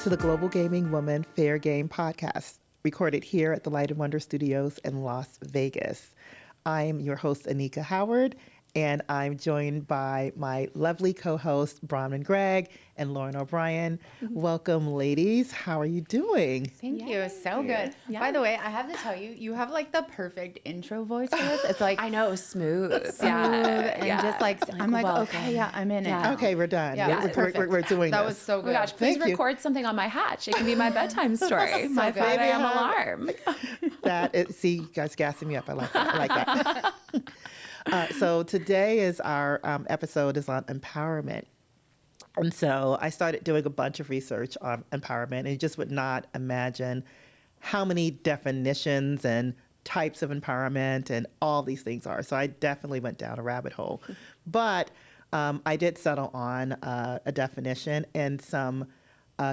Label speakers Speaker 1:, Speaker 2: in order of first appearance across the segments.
Speaker 1: to the Global Gaming Woman Fair Game podcast, recorded here at the Light and Wonder Studios in Las Vegas. I'm your host, Anika Howard, and I'm joined by my lovely co-host, Bronwen Gregg and Lauren O'Brien. Welcome, ladies. How are you doing?
Speaker 2: Thank you. So good. Yeah. By the way, I have to tell you, you have like the perfect intro voice for this. It's like,
Speaker 3: I know, smooth.
Speaker 2: And just like, I'm like,
Speaker 3: welcome.
Speaker 2: okay, yeah, I'm in it.
Speaker 1: Okay, we're done.
Speaker 2: Yeah,
Speaker 1: we're doing
Speaker 2: that
Speaker 1: this.
Speaker 2: was so good.
Speaker 3: Oh my gosh, please
Speaker 1: Thank you.
Speaker 3: record something on my hatch. It can be my bedtime story. My 5 a.m. alarm.
Speaker 1: See, you guys gassing me up. I like that. I like that. So today is our episode is on empowerment. And so I started doing a bunch of research on empowerment, and you just would not imagine how many definitions and types of empowerment and all these things are. So I definitely went down a rabbit hole. But I did settle on a definition and some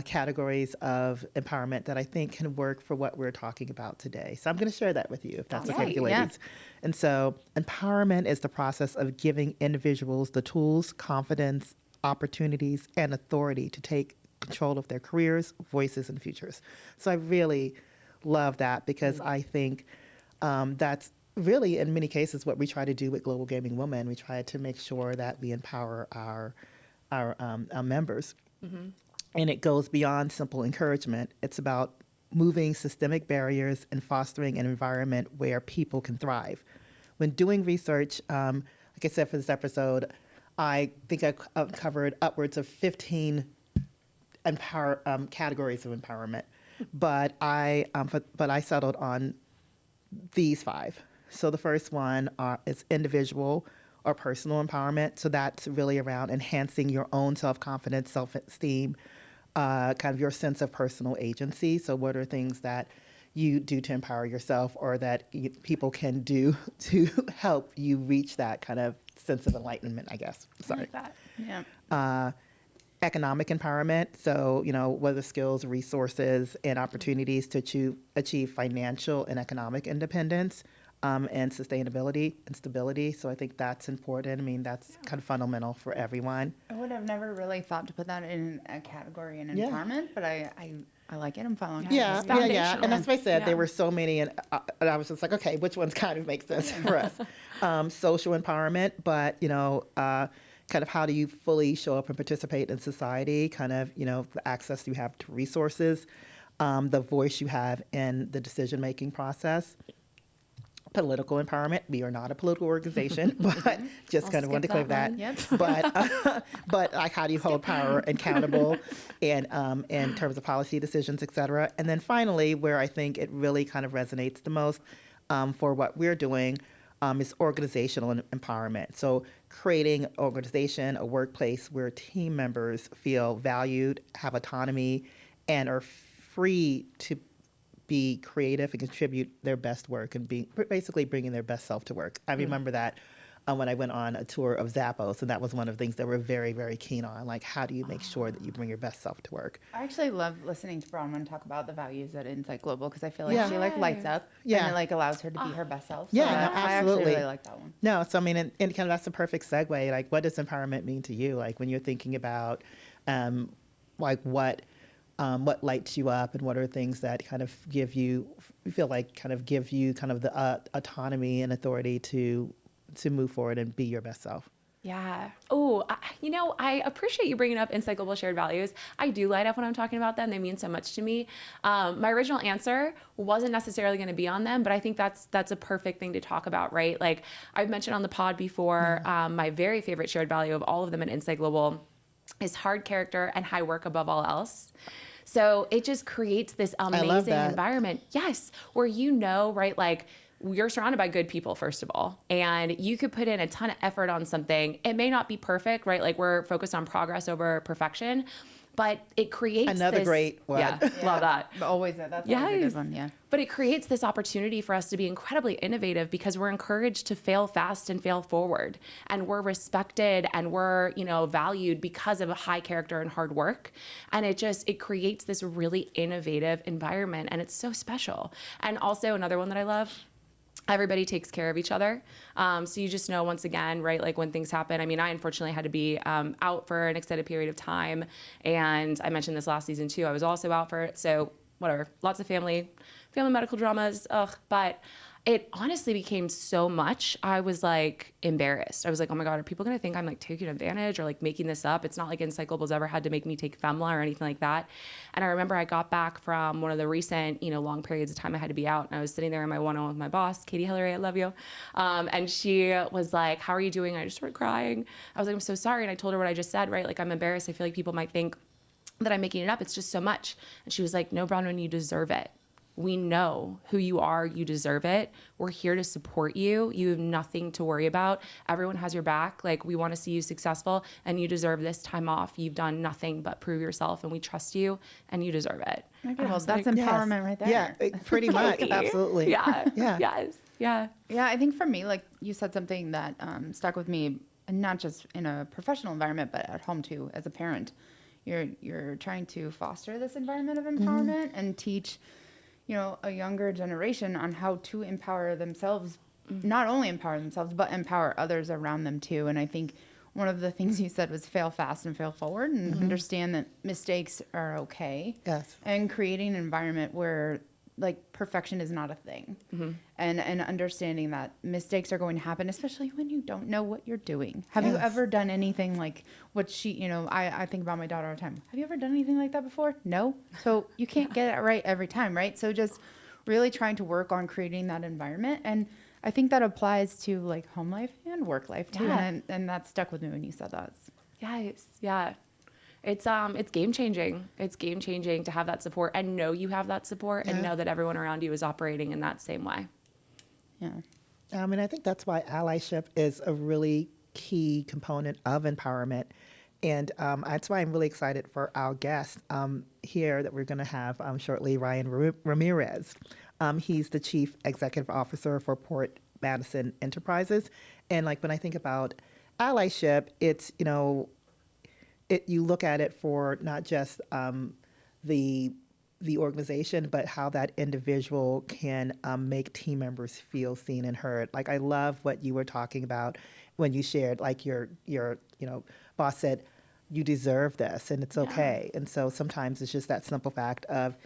Speaker 1: categories of empowerment that I think can work for what we're talking about today. So I'm going to share that with you, if that's okay with you, ladies. Yeah. And so empowerment is the process of giving individuals the tools, confidence, opportunities, and authority to take control of their careers, voices, and futures. So I really love that because I think that's really, in many cases, what we try to do with Global Gaming Women. We try to make sure that we empower our members. Mm-hmm. And it goes beyond simple encouragement. It's about moving systemic barriers and fostering an environment where people can thrive. When doing research, like I said for this episode, I think I covered upwards of 15 categories of empowerment, but I settled on these 5. So the first one is individual or personal empowerment. So that's really around enhancing your own self-confidence, self-esteem, kind of your sense of personal agency. So what are things that you do to empower yourself or that people can do to help you reach that kind of sense of enlightenment, I guess. Sorry.
Speaker 2: I like that. Yeah.
Speaker 1: Economic empowerment. So, what are the skills, resources, and opportunities to achieve financial and economic independence and sustainability and stability. So I think that's important. I mean, that's kind of fundamental for everyone.
Speaker 2: I would have never really thought to put that in a category in empowerment, but I like it. I'm following.
Speaker 1: Yeah. And that's what I said. There were so many, and I was just like, okay, which ones kind of make sense for us? Social empowerment, but kind of how do you fully show up and participate in society? Kind of the access you have to resources, the voice you have in the decision-making process. Political empowerment. We are not a political organization, but just kind of wanted to clear that.
Speaker 2: Yep.
Speaker 1: But like, how do you hold power accountable and in terms of policy decisions, et cetera? And then finally, where I think it really kind of resonates the most for what we're doing is organizational empowerment. So creating an organization, a workplace where team members feel valued, have autonomy, and are free to be creative and contribute their best work and basically bringing their best self to work. I remember that when I went on a tour of Zappos, and that was one of the things that we're very, very keen on. Like, how do you make sure that you bring your best self to work?
Speaker 2: I actually love listening to Bronwen talk about the values at Insight Global because I feel like she lights up and it allows her to be her best self. So
Speaker 1: absolutely.
Speaker 2: I actually really like that one.
Speaker 1: No, so I mean, and kind of that's a perfect segue. Like, what does empowerment mean to you? Like, when you're thinking about, what lights you up and what are things that kind of give you the autonomy and authority to move forward and be your best self?
Speaker 3: Yeah. Oh, I appreciate you bringing up Insight Global Shared Values. I do light up when I'm talking about them. They mean so much to me. My original answer wasn't necessarily going to be on them, but I think that's a perfect thing to talk about, right? Like I've mentioned on the pod before, my very favorite shared value of all of them at Insight Global is hard character and high work above all else. So it just creates this amazing environment. Yes. Where right, like you're surrounded by good people, first of all, and you could put in a ton of effort on something. It may not be perfect, right? Like we're focused on progress over perfection, but it creates
Speaker 1: another great one.
Speaker 3: Yeah, love that.
Speaker 2: But always that's always a good one, yeah.
Speaker 3: But it creates this opportunity for us to be incredibly innovative because we're encouraged to fail fast and fail forward, and we're respected and we're valued because of a high character and hard work, and it creates this really innovative environment, and it's so special. And also another one that I love everybody takes care of each other. So you just know, once again, right, like when things happen. I mean, I unfortunately had to be out for an extended period of time. And I mentioned this last season too. I was also out for it. So whatever, lots of family medical dramas. But it honestly became so much. I was like embarrassed. I was like, oh my God, are people going to think I'm like taking advantage or like making this up? It's not like Encyclable's ever had to make me take FEMLA or anything like that. And I remember I got back from one of the recent, long periods of time I had to be out. And I was sitting there in my one-on-one with my boss, Katie Hillary, I love you. And she was like, how are you doing? And I just started crying. I was like, I'm so sorry. And I told her what I just said, right? Like, I'm embarrassed. I feel like people might think that I'm making it up. It's just so much. And she was like, no, Bronwen, you deserve it. We know who you are. You deserve it. We're here to support you. You have nothing to worry about. Everyone has your back. Like, we want to see you successful, and you deserve this time off. You've done nothing but prove yourself, and we trust you, and you deserve it.
Speaker 2: Okay, well, that's empowerment right there.
Speaker 1: Yeah, pretty much. Absolutely.
Speaker 3: Yeah.
Speaker 1: Yeah.
Speaker 3: Yes. Yeah.
Speaker 2: Yeah, I think for me, like you said something that stuck with me, and not just in a professional environment, but at home too, as a parent. You're trying to foster this environment of empowerment and teach a younger generation on how to empower themselves, not only empower themselves, but empower others around them too. And I think one of the things you said was fail fast and fail forward, and understand that mistakes are okay.
Speaker 1: Yes.
Speaker 2: And creating an environment where like perfection is not a thing, and understanding that mistakes are going to happen, especially when you don't know what you're doing. Have you ever done anything like what I think about my daughter all the time. Have you ever done anything like that before? No. So you can't get it right every time, right? So just really trying to work on creating that environment. And I think that applies to like home life and work life too.
Speaker 3: Yeah.
Speaker 2: And that stuck with me when you said that.
Speaker 3: Yes. Yeah. It's game changing. It's game changing to have that support and know you have that support and know that everyone around you is operating in that same way.
Speaker 2: Yeah.
Speaker 1: And I think that's why allyship is a really key component of empowerment. And that's why I'm really excited for our guest here that we're going to have shortly, Rion Ramirez. He's the Chief Executive Officer for Port Madison Enterprises. And like when I think about allyship, it's, you look at it for not just the organization, but how that individual can make team members feel seen and heard. Like, I love what you were talking about when you shared, like your boss said, you deserve this and it's okay. And so sometimes it's just that simple fact of,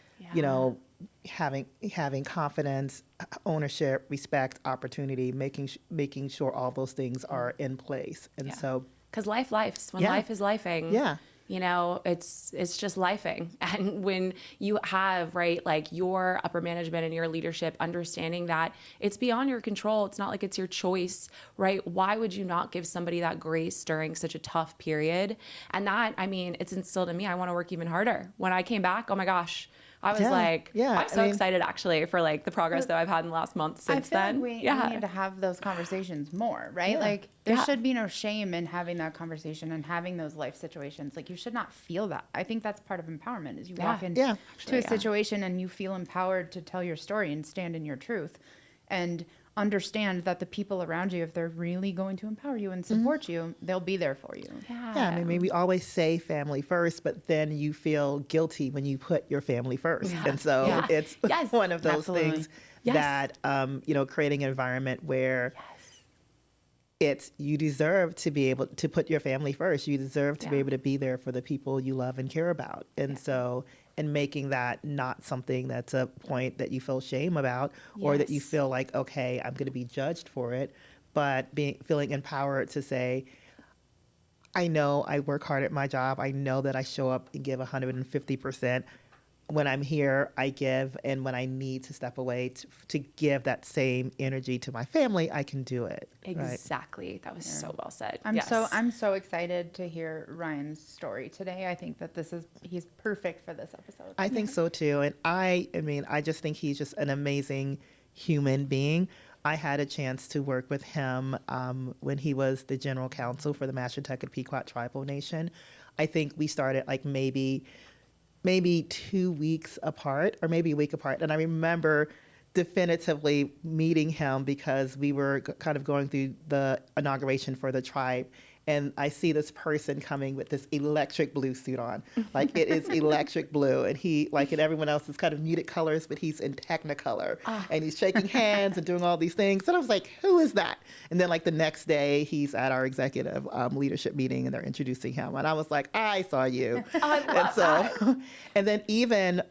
Speaker 1: having confidence, ownership, respect, opportunity, making sure all those things are in place. And so,
Speaker 3: because life lifes when life is lifing.
Speaker 1: Yeah.
Speaker 3: It's just lifing. And when you have, right, like your upper management and your leadership understanding that it's beyond your control, it's not like it's your choice, right? Why would you not give somebody that grace during such a tough period? And that, it's instilled in me. I want to work even harder. When I came back, oh my gosh, I was I'm so excited actually for like the progress that I've had in the last month since then.
Speaker 2: Like we need to have those conversations more, right?
Speaker 1: Yeah.
Speaker 2: Like there should be no shame in having that conversation and having those life situations. Like you should not feel that. I think that's part of empowerment is you walk into a situation and you feel empowered to tell your story and stand in your truth and understand that the people around you, if they're really going to empower you and support you, they'll be there for you.
Speaker 1: Yeah, we always say family first, but then you feel guilty when you put your family first. And so it's one of those things that, creating an environment where it's, you deserve to be able to put your family first. You deserve to be able to be there for the people you love and care about. And so, and making that not something that's a point that you feel shame about or that you feel like, okay, I'm going to be judged for it, but feeling empowered to say, I know I work hard at my job. I know that I show up and give 150%. When I'm here, I give, and when I need to step away to give that same energy to my family, I can do it.
Speaker 3: Exactly. Right? That was so well said.
Speaker 2: I'm so excited to hear Ryan's story today. I think that he's perfect for this episode.
Speaker 1: I think so too. And I just think he's just an amazing human being. I had a chance to work with him when he was the general counsel for the Mashantucket Pequot Tribal Nation. I think we started like maybe 2 weeks apart or maybe a week apart. And I remember definitively meeting him because we were kind of going through the inauguration for the tribe. and I see this person coming with this electric blue suit on. Like, it is electric blue. And he, like, and everyone else is kind of muted colors, but he's in Technicolor. And he's shaking hands and doing all these things. And I was like, who is that? And then, like, the next day, he's at our executive leadership meeting, and they're introducing him. And I was like, I saw you. And so, and then even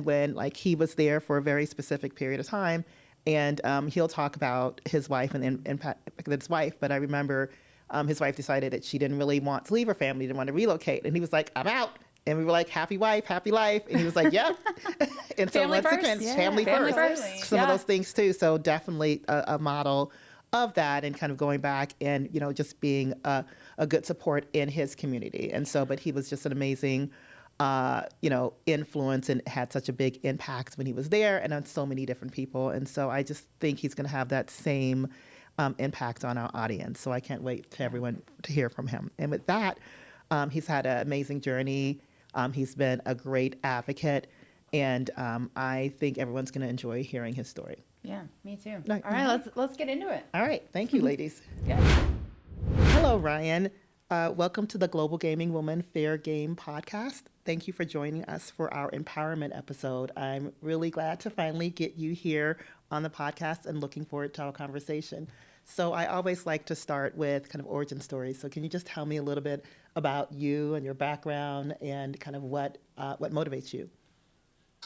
Speaker 1: when, like, he was there for a very specific period of time, and he'll talk about his wife and his wife, but I remember his wife decided that she didn't really want to leave her family, didn't want to relocate. And he was like, I'm out. And we were like, happy wife, happy life. And he was like, yep. And so
Speaker 3: Family
Speaker 1: once
Speaker 3: first.
Speaker 1: again,
Speaker 3: Yeah.
Speaker 1: family
Speaker 3: Family
Speaker 1: first.
Speaker 3: first.
Speaker 1: Some of
Speaker 3: Yeah.
Speaker 1: those things too. So definitely a model of that, and kind of going back and, you know, just being a good support in his community. And so, but he was just an amazing, you know, influence, and had such a big impact when he was there and on so many different people. And so I just think he's going to have that same impact on our audience. So I can't wait to everyone to hear from him. And with that, he's had an amazing journey. He's been a great advocate, and I think everyone's going to enjoy hearing his story.
Speaker 2: Yeah, me too.
Speaker 1: Right.
Speaker 2: All right, let's get into it.
Speaker 1: All right. Thank you, ladies.
Speaker 3: Yeah.
Speaker 1: Hello, Rion. Welcome to the Global Gaming Woman Fair Game podcast. Thank you for joining us for our empowerment episode. I'm really glad to finally get you here on the podcast, and looking forward to our conversation. So I always like to start with kind of origin stories. So can you just tell me a little bit about you and your background, and kind of what motivates you?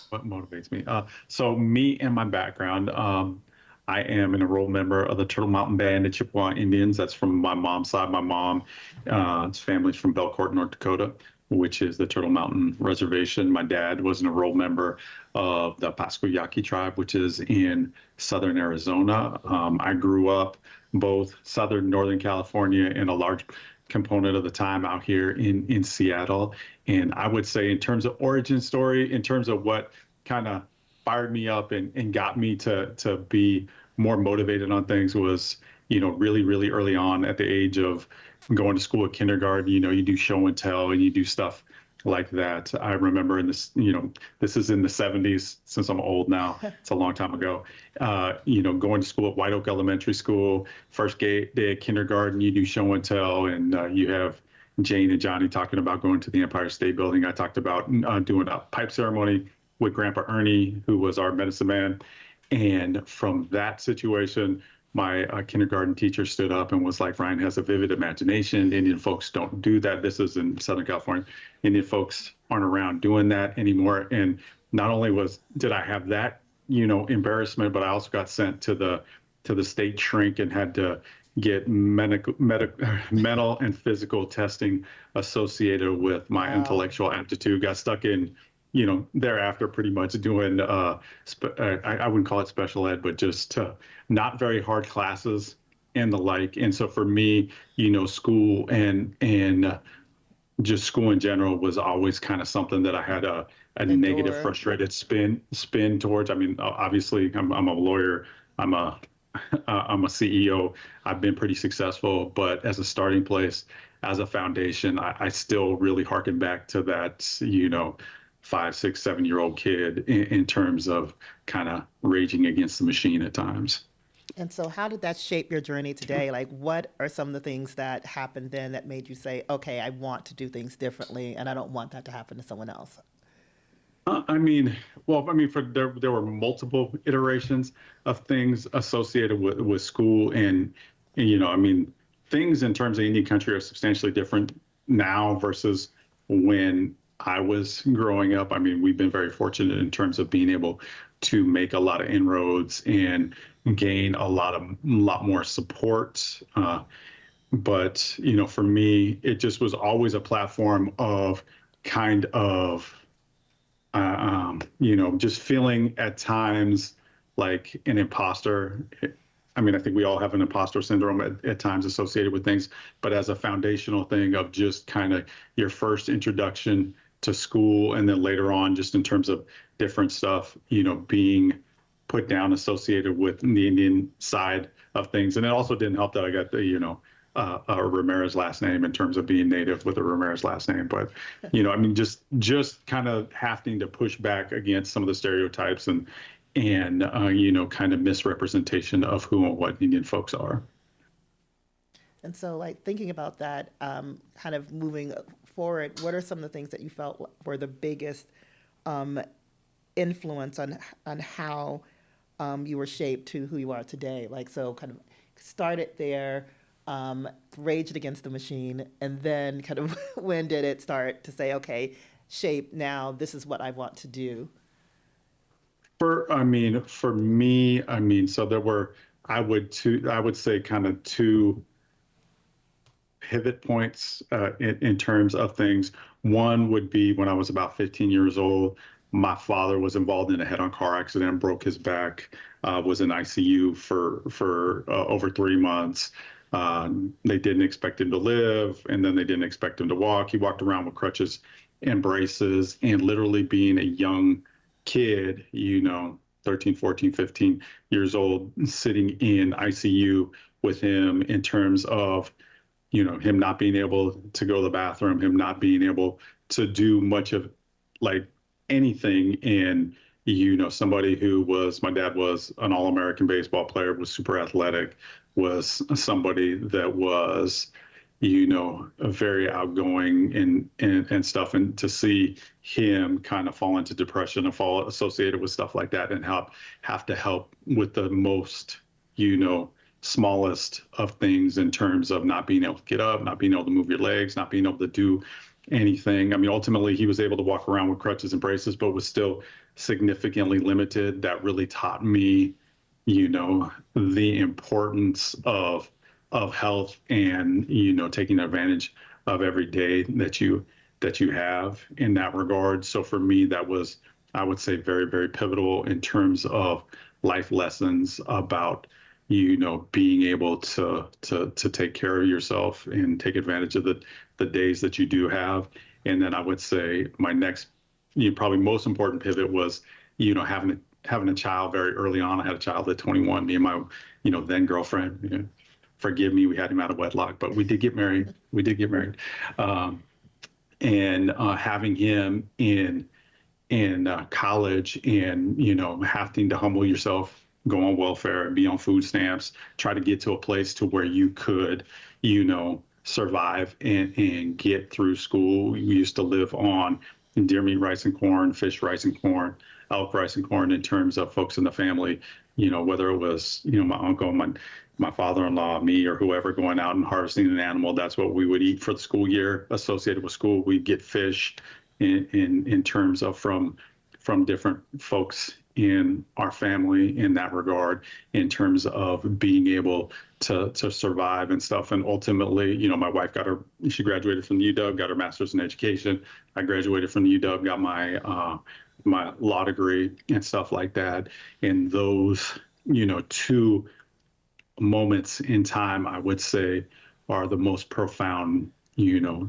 Speaker 4: What motivates me? So me and my background, I am an enrolled member of the Turtle Mountain Band of Chippewa Indians. That's from my mom's side. My mom's family's from Belcourt, North Dakota, which is the Turtle Mountain Reservation. My dad was an enrolled member of the Pasco Yaqui tribe, which is in southern Arizona. I grew up both southern Northern California, and a large component of the time out here in Seattle. And I would say, in terms of origin story, in terms of what kind of fired me up and got me to be more motivated on things, was, you know, really, really early on, at the age of going to school at kindergarten. You know, you do show and tell, and you do stuff like that. I remember in this, you know, this is in the 70s, since I'm old now, it's a long time ago, you know, going to school at White Oak Elementary School, first day of kindergarten, you do show and tell, and you have Jane and Johnny talking about going to the Empire State Building. I talked about doing a pipe ceremony with Grandpa Ernie, who was our medicine man. And from that situation, my kindergarten teacher stood up and was like, Ryan has a vivid imagination. Indian folks don't do that. This is in Southern California. Indian folks aren't around doing that anymore. And not only did I have that, you know, embarrassment, but I also got sent to the state shrink and had to get mental and physical testing associated with my intellectual aptitude. Got stuck in, you know, thereafter pretty much doing, I wouldn't call it special ed, but just not very hard classes and the like. And so for me, you know, school and just school in general was always kind of something that I had a negative, frustrated spin towards. I mean, obviously I'm a lawyer, I'm a CEO. I've been pretty successful, but as a starting place, as a foundation, I still really harken back to that, you know, 5, 6, 7-year-old kid in terms of kind of raging against the machine at times.
Speaker 1: And so how did that shape your journey today? Like, what are some of the things that happened then that made you say, okay, I want to do things differently, and I don't want that to happen to someone else?
Speaker 4: There were multiple iterations of things associated with school, and you know, I mean, things in terms of Indian country are substantially different now versus when I was growing up. I mean, we've been very fortunate in terms of being able to make a lot of inroads and gain a lot more support. But you know, for me, it just was always a platform of kind of you know, just feeling at times like an imposter. I mean, I think we all have an imposter syndrome at times associated with things, but as a foundational thing of just kind of your first introduction to school, and then later on, just in terms of different stuff, you know, being put down associated with the Indian side of things. And it also didn't help that I got the, you know, a Ramirez last name in terms of being native with a Ramirez last name. But, you know, I mean, just kind of having to push back against some of the stereotypes and you know, kind of misrepresentation of who and what Indian folks are.
Speaker 1: And so, like, thinking about that, kind of moving forward, what are some of the things that you felt were the biggest influence on how you were shaped to who you are today? Like, so kind of started there, raged against the machine, and then kind of when did it start to say, okay, shape, now this is what I want to do?
Speaker 4: For me, so there were, I would say kind of two pivot points in terms of things. One would be when I was about 15 years old. My father was involved in a head-on car accident, broke his back, was in ICU for over 3 months. They didn't expect him to live, and then they didn't expect him to walk. He walked around with crutches and braces, and literally being a young kid, 13, 14, 15 years old, sitting in ICU with him in terms of, him not being able to go to the bathroom, him not being able to do much of like anything. And, somebody who my dad was an All-American baseball player, was super athletic, was somebody that was, very outgoing and stuff. And to see him kind of fall into depression and fall associated with stuff like that and have to help with the most, smallest of things in terms of not being able to get up, not being able to move your legs, not being able to do anything. Ultimately, he was able to walk around with crutches and braces, but was still significantly limited. That really taught me, the importance of health and, taking advantage of every day that you have in that regard. So for me, that was, I would say, very, very pivotal in terms of life lessons about, being able to take care of yourself and take advantage of the days that you do have. And then I would say my next, probably most important pivot was, having a child very early on. I had a child at 21. Me and my, then girlfriend. Forgive me, we had him out of wedlock, but we did get married. And having him in college, and having to humble yourself, go on welfare, be on food stamps, try to get to a place to where you could, survive and get through school. We used to live on deer meat, rice and corn, fish, rice and corn, elk, rice and corn, in terms of folks in the family, whether it was, my uncle, my father-in-law, me, or whoever going out and harvesting an animal. That's what we would eat for the school year. Associated with school, we'd get fish in terms of from different folks in our family in that regard, in terms of being able to survive and stuff. And ultimately, my wife she graduated from the UW, got her master's in education. I graduated from the UW, got my law degree and stuff like that. And those, two moments in time, I would say, are the most profound,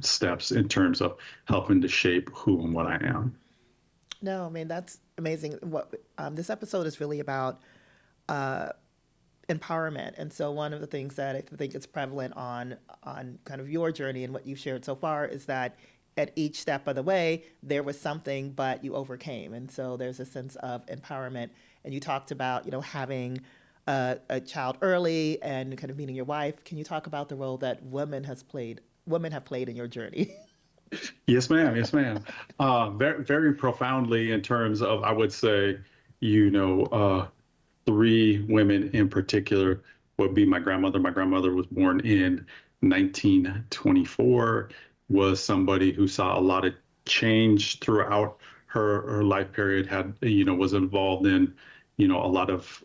Speaker 4: steps in terms of helping to shape who and what I am.
Speaker 1: No, that's amazing. What this episode is really about empowerment. And so one of the things that I think is prevalent on kind of your journey and what you've shared so far is that at each step of the way, there was something, but you overcame. And so there's a sense of empowerment. And you talked about, having a child early and kind of meeting your wife. Can you talk about the role that women have played in your journey?
Speaker 4: Yes, ma'am. Yes, ma'am. Very, very profoundly in terms of, I would say, three women in particular would be my grandmother. My grandmother was born in 1924, was somebody who saw a lot of change throughout her life period, was involved in, a lot of,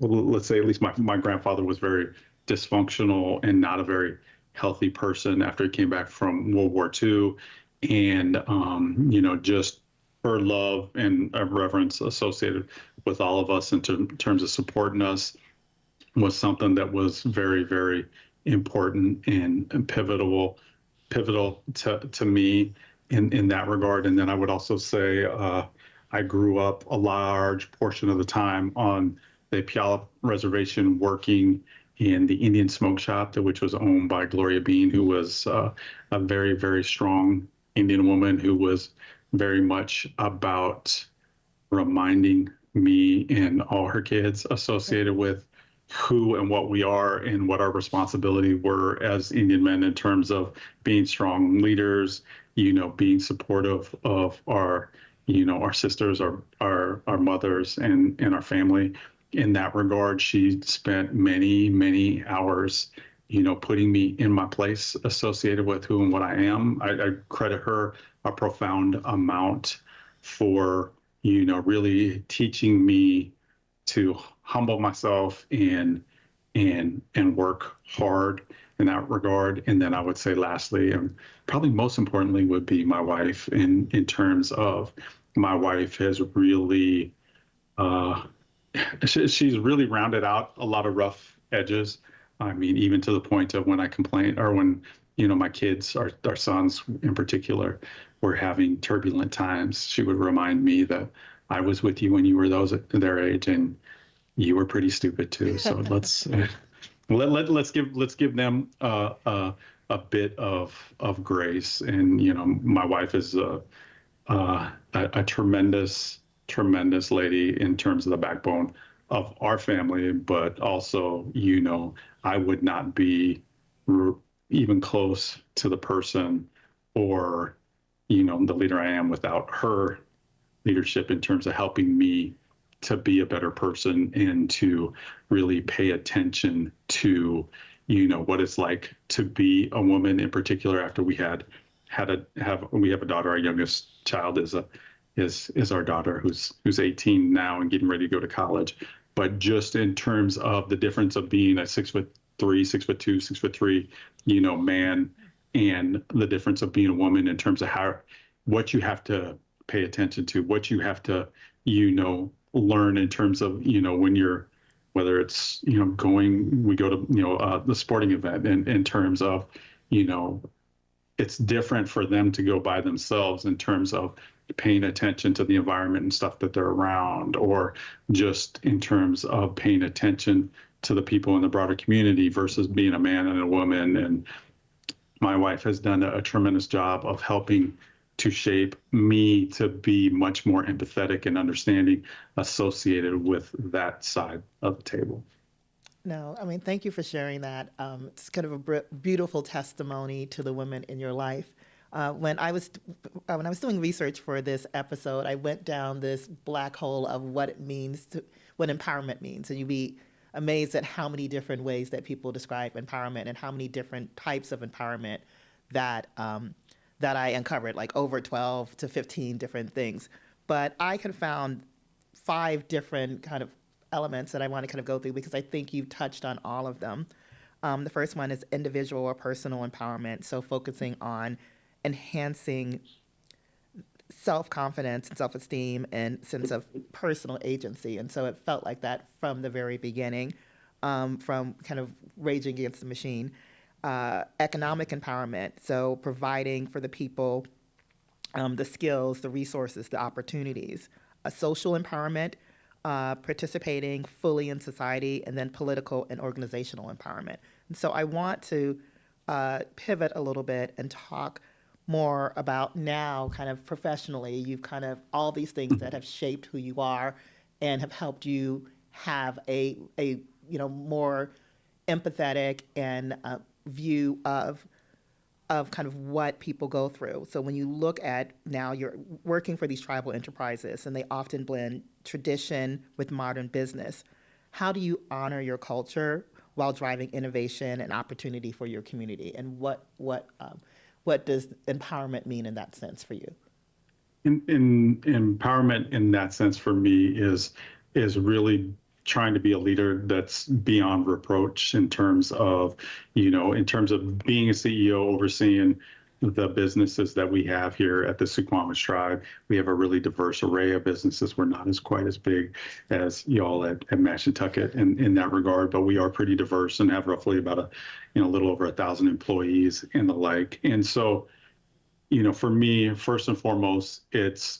Speaker 4: let's say at least my grandfather was very dysfunctional and not a very healthy person after he came back from World War II. And, just her love and reverence associated with all of us in terms of supporting us was something that was very, very important and pivotal to me in that regard. And then I would also say I grew up a large portion of the time on the Puyallup Reservation working in the Indian smoke shop, which was owned by Gloria Bean, who was a very, very strong Indian woman who was very much about reminding me and all her kids associated with, who and what we are and what our responsibility were as Indian men in terms of being strong leaders, being supportive of our, our sisters, our mothers and our family. In that regard, she spent many, many hours, putting me in my place associated with who and what I am. I credit her a profound amount for, really teaching me to humble myself and work hard in that regard. And then I would say lastly, and probably most importantly, would be my wife. In terms of my wife has really she's really rounded out a lot of rough edges. I mean, even to the point of when I complain or when my kids, our sons in particular, were having turbulent times, she would remind me that I was with you when you were their age, and you were pretty stupid too. So let's give them a bit of grace. And my wife is a tremendous lady in terms of the backbone of our family, but also I would not be even close to the person or the leader I am without her leadership in terms of helping me to be a better person and to really pay attention to, what it's like to be a woman in particular after we have a daughter. Our youngest child is our daughter who's 18 now and getting ready to go to college. But just in terms of the difference of being a 6'3", 6'2", 6'3", man, and the difference of being a woman in terms of what you have to pay attention to, what you have to, learn in terms of, when you're, whether it's, we go to, the sporting event in terms of, it's different for them to go by themselves in terms of paying attention to the environment and stuff that they're around, or just in terms of paying attention to the people in the broader community versus being a man and a woman. And my wife has done a tremendous job of helping to shape me to be much more empathetic and understanding associated with that side of the table.
Speaker 1: No, I mean, thank you for sharing that. It's kind of a beautiful testimony to the women in your life. When I was doing research for this episode, I went down this black hole of what empowerment means, and you'd be amazed at how many different ways that people describe empowerment and how many different types of empowerment that I uncovered, like over 12 to 15 different things. But I kind of found 5 different kind of elements that I want to kind of go through because I think you've touched on all of them. The first one is individual or personal empowerment, so focusing on enhancing self-confidence and self-esteem and sense of personal agency. And so it felt like that from the very beginning, from kind of raging against the machine. Economic empowerment, so providing for the people the skills, the resources, the opportunities. Social empowerment, participating fully in society, and then political and organizational empowerment. And so I want to pivot a little bit and talk more about now kind of professionally, you've kind of all these things that have shaped who you are and have helped you have a more empathetic and view of kind of what people go through. So when you look at now, you're working for these tribal enterprises and they often blend tradition with modern business. How do you honor your culture while driving innovation and opportunity for your community? And what does empowerment mean in that sense for you?
Speaker 4: In empowerment in that sense for me is really trying to be a leader that's beyond reproach in terms of being a CEO, overseeing the businesses that we have here at the Suquamish tribe. We have a really diverse array of businesses. We're not quite as big as y'all at Mashantucket in that regard, but we are pretty diverse and have roughly about a little over 1,000 employees and the like. And so, for me, first and foremost, it's,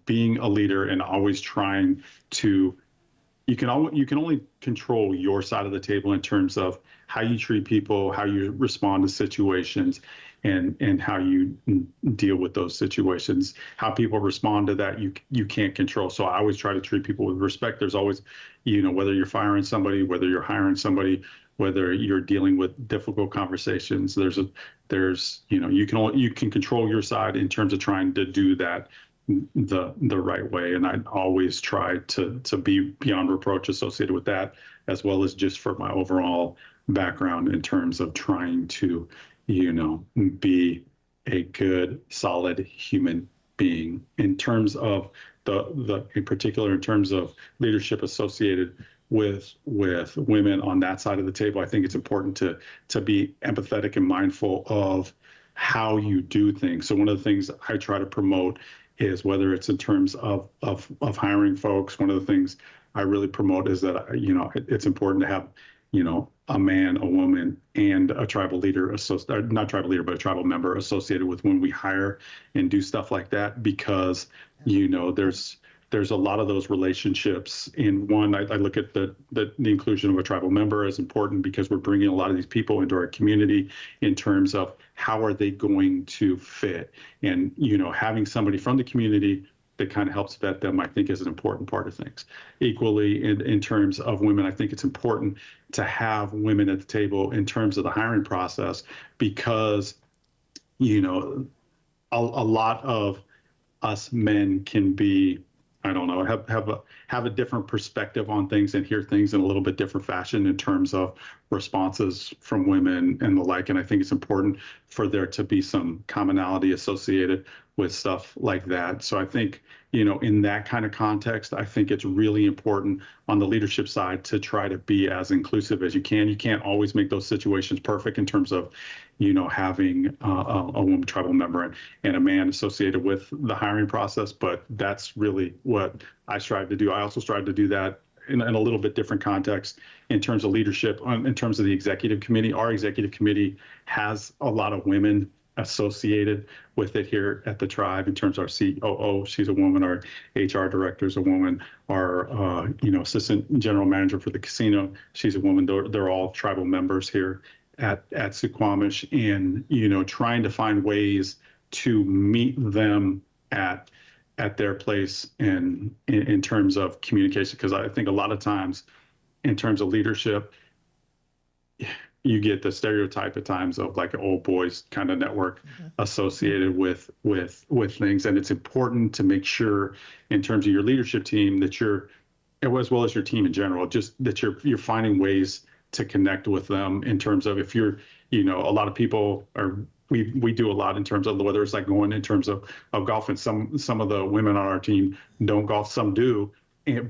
Speaker 4: being a leader and always trying to you can only control your side of the table in terms of how you treat people, how you respond to situations, and how you deal with those situations. How people respond to that, you can't control. So I always try to treat people with respect. There's always, whether you're firing somebody, whether you're hiring somebody, whether you're dealing with difficult conversations, you can control your side in terms of trying to do that the right way. And I always try to be beyond reproach associated with that, as well as just for my overall background in terms of trying to, be a good, solid human being. In terms of in particular, in terms of leadership associated with women on that side of the table, I think it's important to be empathetic and mindful of how you do things. So one of the things I try to promote is, whether it's in terms of hiring folks, one of the things I really promote is that, it's important to have, a man, a woman, and a tribal leader, not tribal leader, but a tribal member associated with when we hire and do stuff like that, because, there's a lot of those relationships. In one, I look at the inclusion of a tribal member as important, because we're bringing a lot of these people into our community in terms of how are they going to fit. And, having somebody from the community that kind of helps vet them, I think, is an important part of things. Equally, in terms of women, I think it's important to have women at the table in terms of the hiring process, because, a lot of us men can be, I don't know, have a different perspective on things and hear things in a little bit different fashion in terms of responses from women and the like. And I think it's important for there to be some commonality associated with stuff like that. So I think, in that kind of context, I think it's really important on the leadership side to try to be as inclusive as you can. You can't always make those situations perfect in terms of, having a woman tribal member and a man associated with the hiring process. But that's really what I strive to do. I also strive to do that in a little bit different context in terms of leadership, in terms of the executive committee. Our executive committee has a lot of women associated with it here at the tribe. In terms of our COO, she's a woman. Our HR director is a woman. Our assistant general manager for the casino, she's a woman. They're all tribal members here at Suquamish, and trying to find ways to meet them at their place in terms of communication, because I think a lot of times in terms of leadership, you get the stereotype at times of like an old boys kind of network associated with things. And it's important to make sure in terms of your leadership team that you're, as well as your team in general, just that you're finding ways to connect with them in terms of, if you're, a lot of people are, we do a lot in terms of whether it's like going in terms of golf, and some of the women on our team don't golf, some do.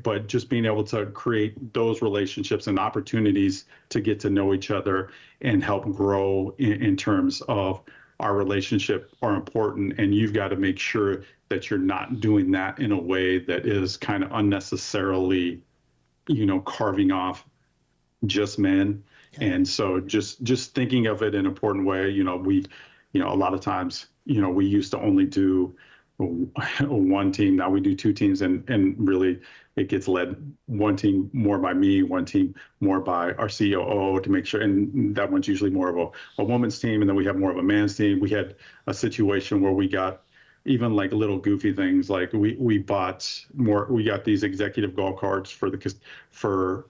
Speaker 4: But just being able to create those relationships and opportunities to get to know each other and help grow in terms of our relationship are important. And you've got to make sure that you're not doing that in a way that is kind of unnecessarily, carving off just men. And so just thinking of it in an important way, a lot of times, we used to only do one team. Now we do two teams, and really it gets led one team more by me, one team more by our COO, to make sure. And that one's usually more of a woman's team. And then we have more of a man's team. We had a situation where we got even like little goofy things, like we got these executive golf carts for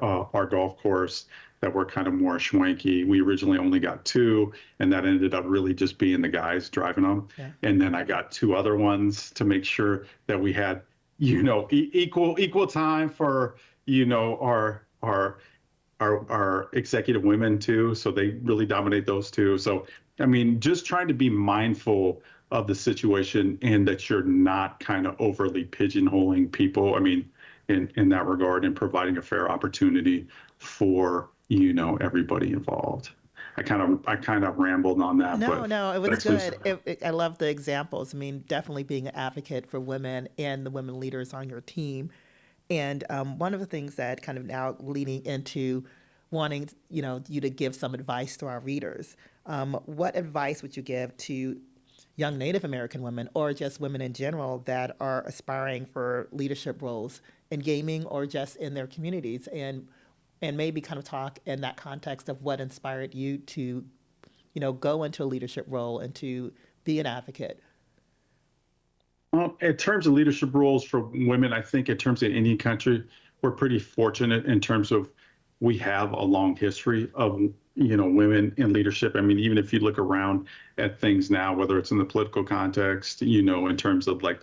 Speaker 4: our golf course that were kind of more schwanky. We originally only got two, and that ended up really just being the guys driving them. Yeah. And then I got two other ones to make sure that we had, equal time for, our executive women too. So they really dominate those two. So, I mean, just trying to be mindful of the situation, and that you're not kind of overly pigeonholing people. I mean, in that regard, and providing a fair opportunity for, everybody involved. I kind of rambled on that.
Speaker 1: No, it was good. I love the examples. I mean, definitely being an advocate for women and the women leaders on your team. And one of the things that kind of now leading into wanting, you to give some advice to our readers. What advice would you give to young Native American women or just women in general that are aspiring for leadership roles in gaming or just in their communities, and maybe kind of talk in that context of what inspired you to, go into a leadership role and to be an advocate.
Speaker 4: Well, in terms of leadership roles for women, I think in terms of any country, we're pretty fortunate in terms of we have a long history of women in leadership. I mean, even if you look around at things now, whether it's in the political context, in terms of like,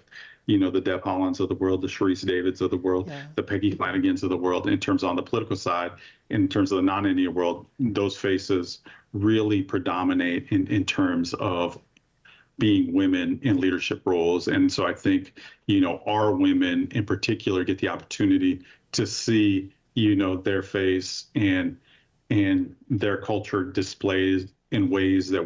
Speaker 4: the Deb Hollands of the world, the Sharice Davids of the world,
Speaker 1: Yeah.
Speaker 4: the Peggy Flanagans of the world, in terms on the political side, in terms of the non-Indian world, those faces really predominate in terms of being women in leadership roles. And so I think, our women in particular get the opportunity to see, their face and their culture displayed in ways that,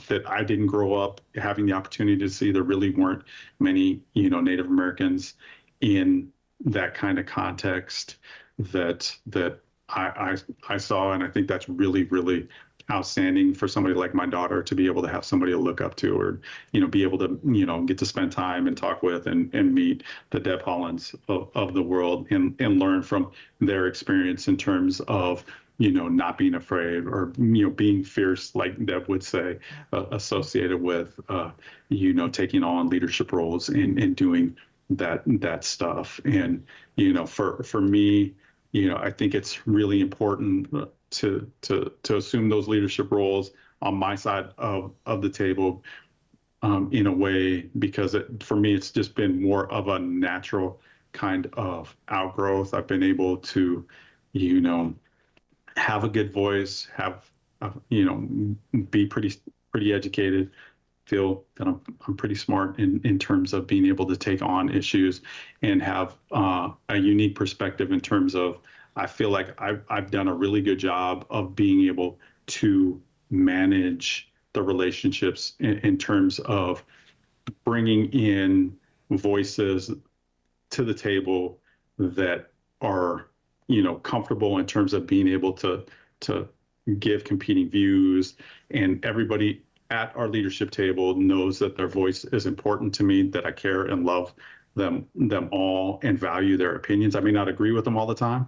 Speaker 4: that I didn't grow up having the opportunity to see. There really weren't many, Native Americans in that kind of context that I saw. And I think that's really, really outstanding for somebody like my daughter to be able to have somebody to look up to, or, be able to, get to spend time and talk with and meet the Deb Hollands of the world and learn from their experience in terms of, not being afraid or, being fierce, like Deb would say, associated with, taking on leadership roles and doing that stuff. And, for me, I think it's really important to assume those leadership roles on my side of the table, in a way, because for me, it's just been more of a natural kind of outgrowth. I've been able to, have a good voice, be pretty educated, feel that I'm pretty smart in terms of being able to take on issues and have a unique perspective in terms of, I feel like I've done a really good job of being able to manage the relationships in terms of bringing in voices to the table that are, comfortable in terms of being able to give competing views, and everybody at our leadership table knows that their voice is important to me, that I care and love them all and value their opinions. I may not agree with them all the time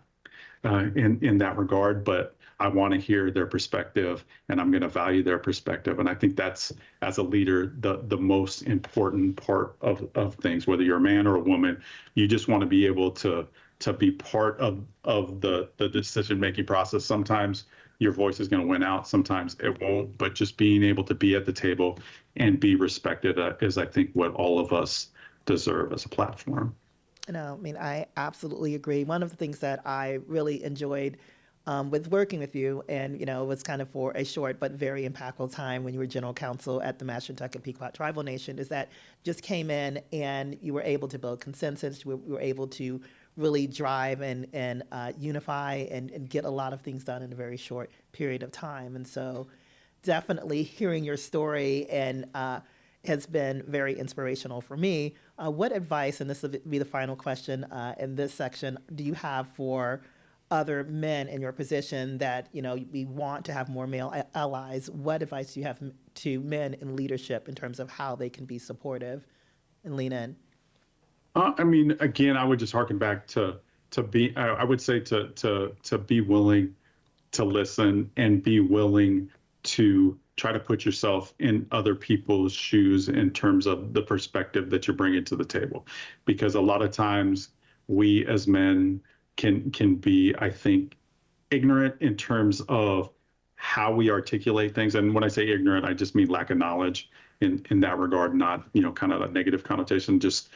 Speaker 4: in that regard, but I want to hear their perspective and I'm going to value their perspective. And I think that's, as a leader, the most important part of things, whether you're a man or a woman. You just want to be able to be part of the decision-making process. Sometimes your voice is going to win out, sometimes it won't, but just being able to be at the table and be respected is, I think, what all of us deserve as a platform.
Speaker 1: I mean, I absolutely agree. One of the things that I really enjoyed with working with you, and, it was kind of for a short but very impactful time when you were general counsel at the Mashantucket Pequot Tribal Nation, is that just came in and you were able to build consensus. We were able to really drive and unify and get a lot of things done in a very short period of time. And so definitely hearing your story and has been very inspirational for me. What advice, and this will be the final question in this section, do you have for other men in your position that, we want to have more male allies? What advice do you have to men in leadership in terms of how they can be supportive and lean in?
Speaker 4: I mean, again, I would just harken back to be, I would say to be willing to listen and be willing to try to put yourself in other people's shoes in terms of the perspective that you're bringing to the table. Because a lot of times we as men can be, I think, ignorant in terms of how we articulate things. And when I say ignorant, I just mean lack of knowledge in that regard, not, kind of a negative connotation, just,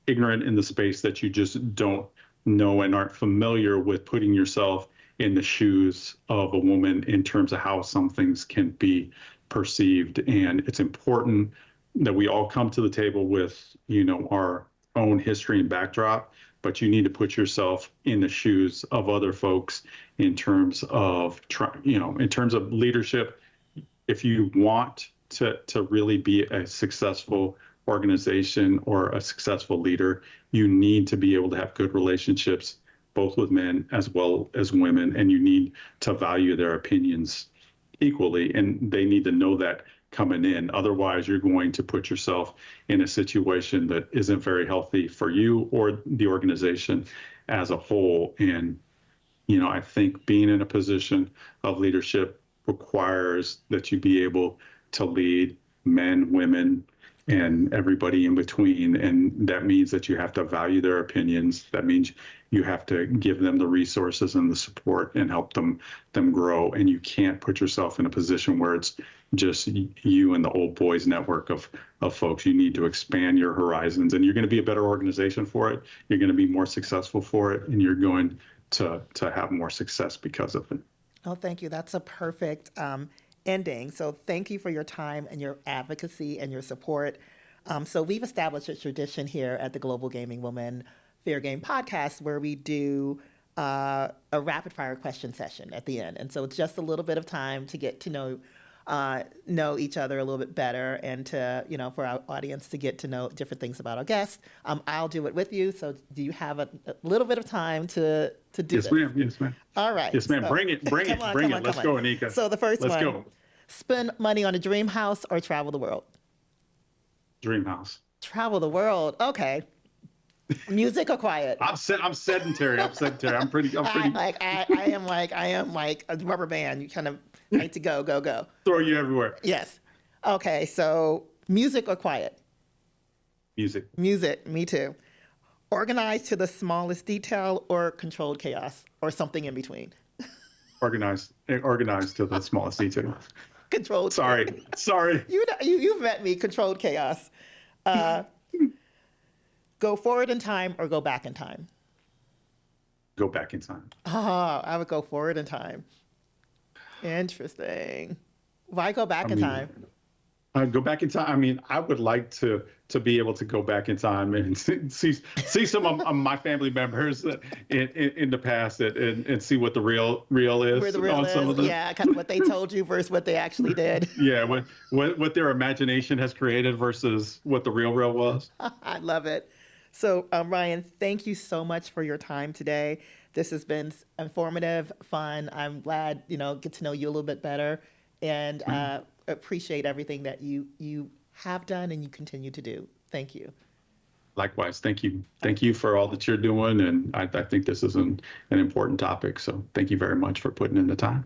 Speaker 4: ignorant in the space that you just don't know and aren't familiar with putting yourself in the shoes of a woman in terms of how some things can be perceived. And it's important that we all come to the table with, our own history and backdrop, but you need to put yourself in the shoes of other folks in terms of, in terms of leadership. If you want to really be a successful organization or a successful leader, you need to be able to have good relationships, both with men as well as women, and you need to value their opinions equally. And they need to know that coming in. Otherwise, you're going to put yourself in a situation that isn't very healthy for you or the organization as a whole. And, I think being in a position of leadership requires that you be able to lead men, women, and everybody in between. And that means that you have to value their opinions. That means you have to give them the resources and the support and help them grow. And you can't put yourself in a position where it's just you and the old boys network of folks. You need to expand your horizons, and you're going to be a better organization for it. You're going to be more successful for it, and you're going to have more success because of it.
Speaker 1: Oh, thank you. That's a perfect ending. So thank you for your time and your advocacy and your support. So we've established a tradition here at the Global Gaming Woman Fair Game podcast where we do a rapid fire question session at the end. And so it's just a little bit of time to get to know each other a little bit better, and to, for our audience to get to know different things about our guests. I'll do it with you. So do you have a little bit of time to do this?
Speaker 4: Yes, ma'am. Yes, ma'am.
Speaker 1: All right.
Speaker 4: Yes, ma'am. Bring it. Bring it. Let's go, Anika.
Speaker 1: So the first one.
Speaker 4: Let's go.
Speaker 1: Spend money on a dream house or travel the world?
Speaker 4: Dream house.
Speaker 1: Travel the world. Okay. Music or quiet?
Speaker 4: I'm sedentary. I'm pretty.
Speaker 1: I am like a rubber band. You kind of like to go.
Speaker 4: Throw you everywhere.
Speaker 1: Yes. Okay. So music or quiet?
Speaker 4: Music.
Speaker 1: Music. Me too. Organized to the smallest detail or controlled chaos or something in between?
Speaker 4: Organized to the smallest detail.
Speaker 1: Controlled.
Speaker 4: Sorry.
Speaker 1: You've met me. Controlled chaos. Go forward in time or go back in time?
Speaker 4: Go back in time.
Speaker 1: I would go forward in time. Interesting. Why go back in time?
Speaker 4: Go back in time. I would like to be able to go back in time and see some of my family members in the past and see what the real is.
Speaker 1: Where the real is. Yeah, kind of what they told you versus what they actually did.
Speaker 4: Yeah, what their imagination has created versus what the real was.
Speaker 1: I love it. So, Rion, thank you so much for your time today. This has been informative, fun. I'm glad, get to know you a little bit better, and appreciate everything that you have done and you continue to do. Thank you.
Speaker 4: Likewise. Thank you. Thank you for all that you're doing. And I think this is an important topic. So thank you very much for putting in the time.